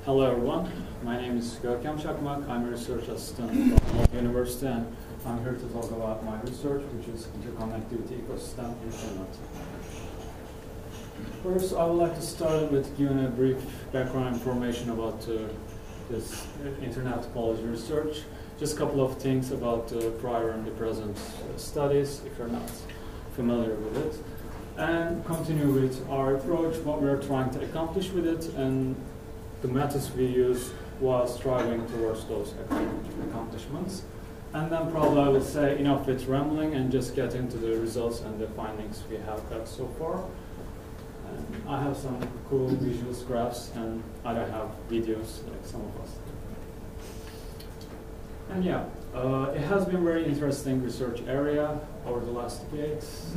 Hello everyone, my name is Cakmak. I'm a research assistant from Aalto University, and I'm here to talk about my research, which is Interconnectivity ecosystem in Finland. First, I would like to start with giving a brief background information about this internet topology research. Just a couple of things about the prior and the present studies, if you're not familiar with it. And continue with our approach, what we're trying to accomplish with it, and the methods we use while striving towards those accomplishments. And then probably I will say enough with rambling and just get into the results and the findings we have got so far. And I have some cool visuals, graphs, and I don't have videos like some of us. And yeah, it has been a very interesting research area over the last decades,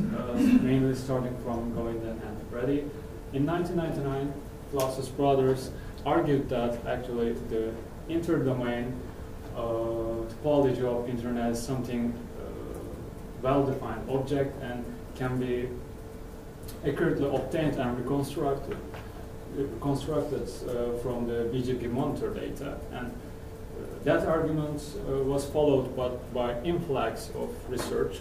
mainly starting from Govinden and Reddy. In 1999, Glasses brothers argued that actually the interdomain topology of internet is something well-defined object and can be accurately obtained and reconstructed from the BGP monitor data. And that argument was followed by influx of research,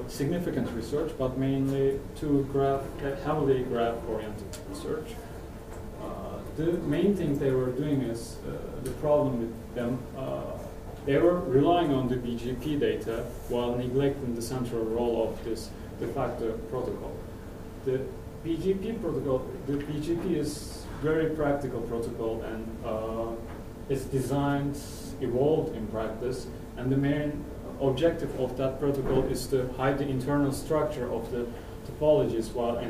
significant research, but mainly to heavily graph-oriented research. The main thing they were doing is, the problem with them, they were relying on the BGP data while neglecting the central role of this de facto protocol. The BGP is very practical protocol, and it's designed, evolved in practice, and the main objective of that protocol is to hide the internal structure of the topologies while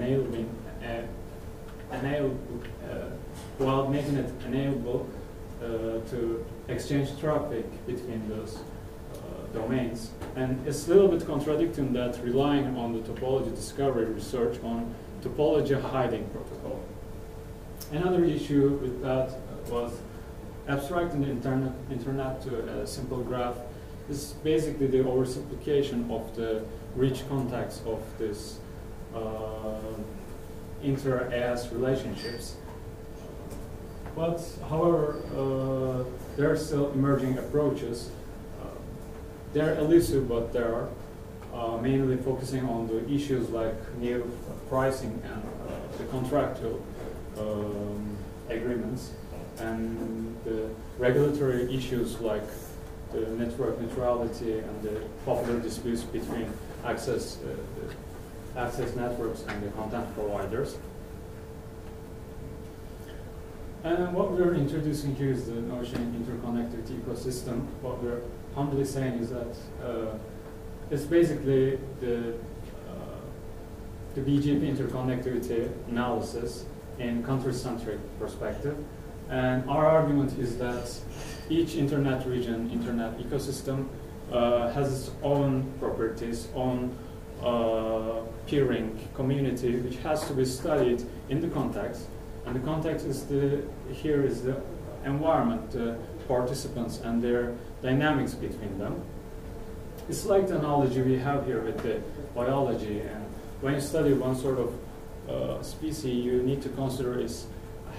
making it enable to exchange traffic between those domains. And it's a little bit contradicting that relying on the topology discovery research on topology hiding protocol. Another issue with that was abstracting the internet to a simple graph is basically the oversimplification of the rich context of this inter-AS relationships. But however, there are still emerging approaches. They're elusive, but they are mainly focusing on the issues like new pricing and the contractual agreements, and the regulatory issues like the network neutrality and the popular disputes between access networks and the content providers. And what we're introducing here is the notion interconnectivity ecosystem. What we're humbly saying is that it's basically the BGP interconnectivity analysis in country-centric perspective. And our argument is that each internet region, internet ecosystem has its own properties, own peering community, which has to be studied in the context. And the context is here is the environment, the participants, and their dynamics between them. It's like the analogy we have here with the biology. And when you study one sort of species, you need to consider its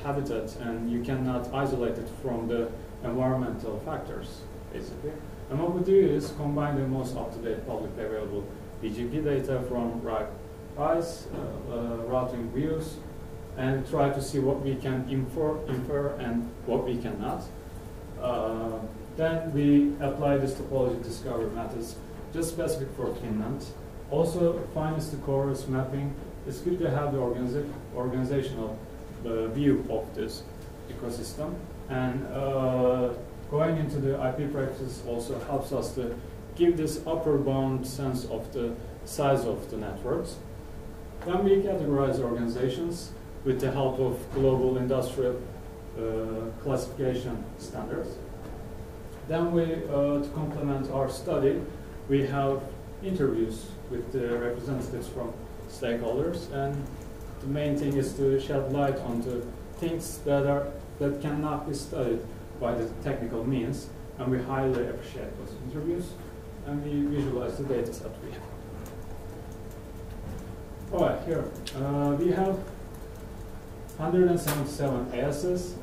habitat, and you cannot isolate it from the environmental factors, basically. And what we do is combine the most up-to-date publicly available BGP data from RISE, routing views, and try to see what we can infer and what we cannot. Then we apply this topology discovery methods just specific for Finland. Also, finest to chorus mapping. It's good to have the organizational view of this ecosystem. And going into the IP practice also helps us to give this upper bound sense of the size of the networks. Then we categorize organizations with the help of global industrial classification standards. Then we, to complement our study, we have interviews with the representatives from stakeholders, and the main thing is to shed light onto things that cannot be studied by the technical means, and we highly appreciate those interviews, and we visualize the data set we have. All right, here we have 177 ASs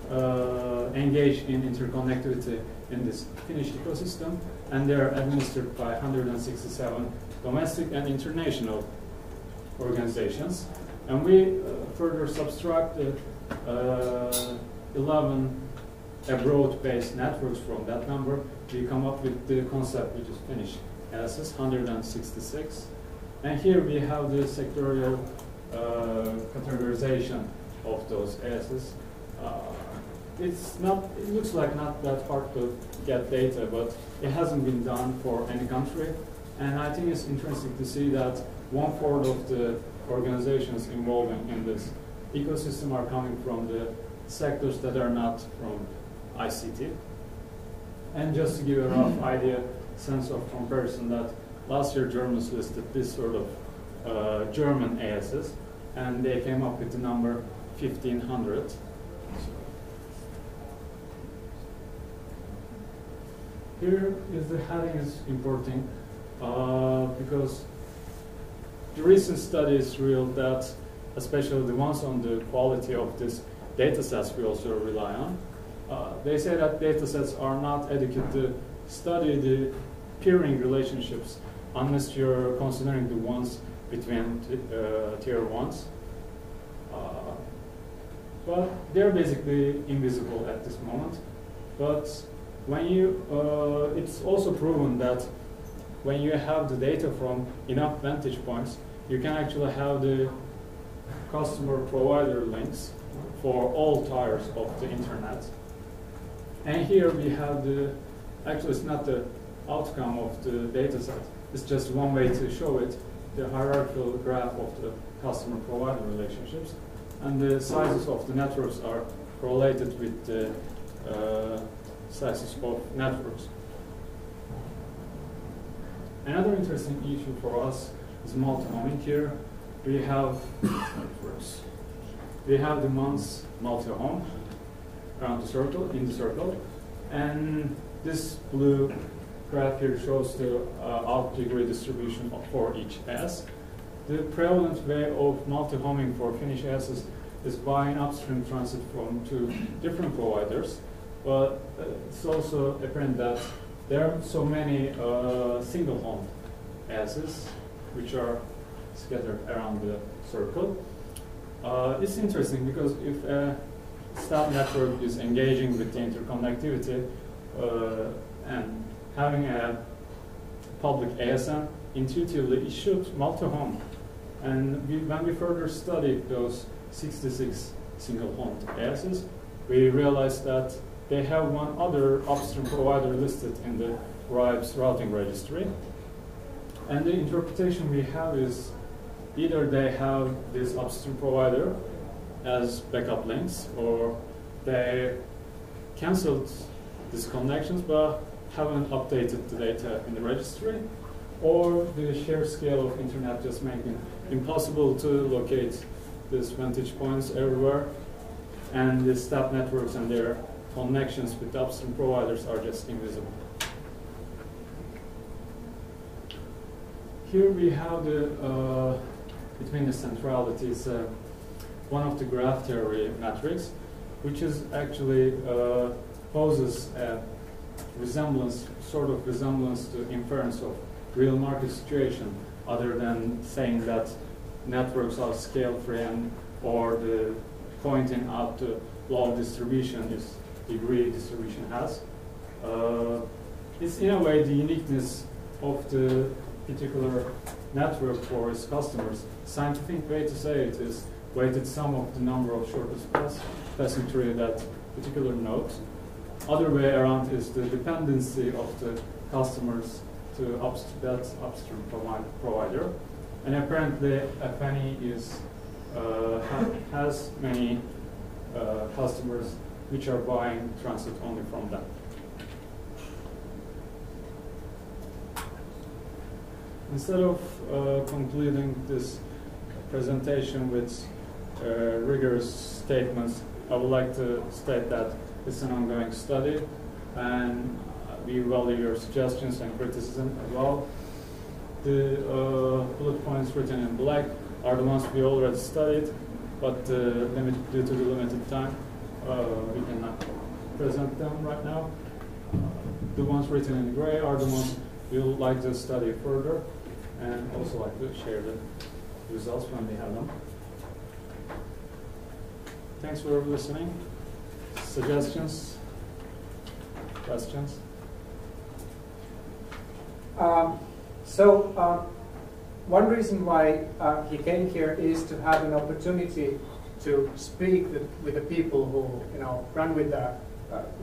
engage in interconnectivity in this Finnish ecosystem, and they are administered by 167 domestic and international organizations. And we further subtract 11 abroad-based networks from that number. We come up with the concept which is Finnish ASs, 166. And here we have the sectorial categorization of those ASs. It looks like not that hard to get data, but it hasn't been done for any country. And I think it's interesting to see that 1/4 of the organizations involved in this ecosystem are coming from the sectors that are not from ICT. And just to give a rough idea, sense of comparison, that last year Germans listed this sort of German ASs, and they came up with the number 1,500. Here is the heading is important because the recent studies revealed that, especially the ones on the quality of this data sets we also rely on, they say that data sets are not adequate to study the peering relationships unless you're considering the ones between tier ones. But they're basically invisible at this moment. But when you, it's also proven that when you have the data from enough vantage points, you can actually have the customer-provider links for all tiers of the internet. And here we have the, actually it's not the outcome of the data set, it's just one way to show it, the hierarchical graph of the customer-provider relationships. And the sizes of the networks are correlated with the sizes of networks. Another interesting issue for us is multihoming. Here we have networks. We have the months multihome around the circle, in the circle, and this blue graph here shows the out-degree distribution for each S. The prevalent way of multihoming for Finnish S's is buying upstream transit from two different providers, but it's also apparent that there are so many single home S's which are scattered around the circle. It's interesting because if a staff network is engaging with the interconnectivity and having a public ASN, intuitively it should multi-home. And when we further studied those 66 single-homed ASs, we realized that they have one other upstream provider listed in the RIBE's routing registry. And the interpretation we have is either they have this upstream provider as backup links, or they canceled these connections but haven't updated the data in the registry, or the sheer scale of internet just making it impossible to locate these vantage points everywhere, and the staff networks and their connections with the upstream providers are just invisible. Here we have the betweenness centrality. It's one of the graph theory metrics, which is actually poses a resemblance, sort of resemblance to inference of real market situation, other than saying that networks are scale-free and or the pointing out to law of distribution is degree distribution has. It's in a way the uniqueness of the particular network for its customers. Scientific way to say it is weighted sum of the number of shortest paths passing through that particular node. Other way around is the dependency of the customers to that upstream provider. And apparently, FNE is has many customers which are buying transit only from them. Instead of concluding this presentation with rigorous statements, I would like to state that it's an ongoing study, and we value your suggestions and criticism as well. The bullet points written in black are the ones we already studied, but due to the limited time, we cannot present them right now. The ones written in gray are the ones we would like to study further, and also like to share the results when we have them. Thanks for listening. Suggestions? Questions? One reason why he came here is to have an opportunity to speak with the people who run the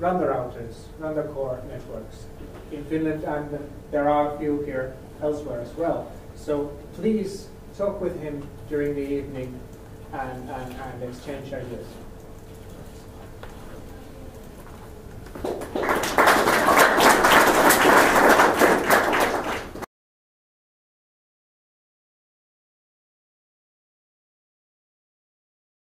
routers, run the core networks in Finland, and there are a few here elsewhere as well. So please talk with him during the evening and exchange ideas.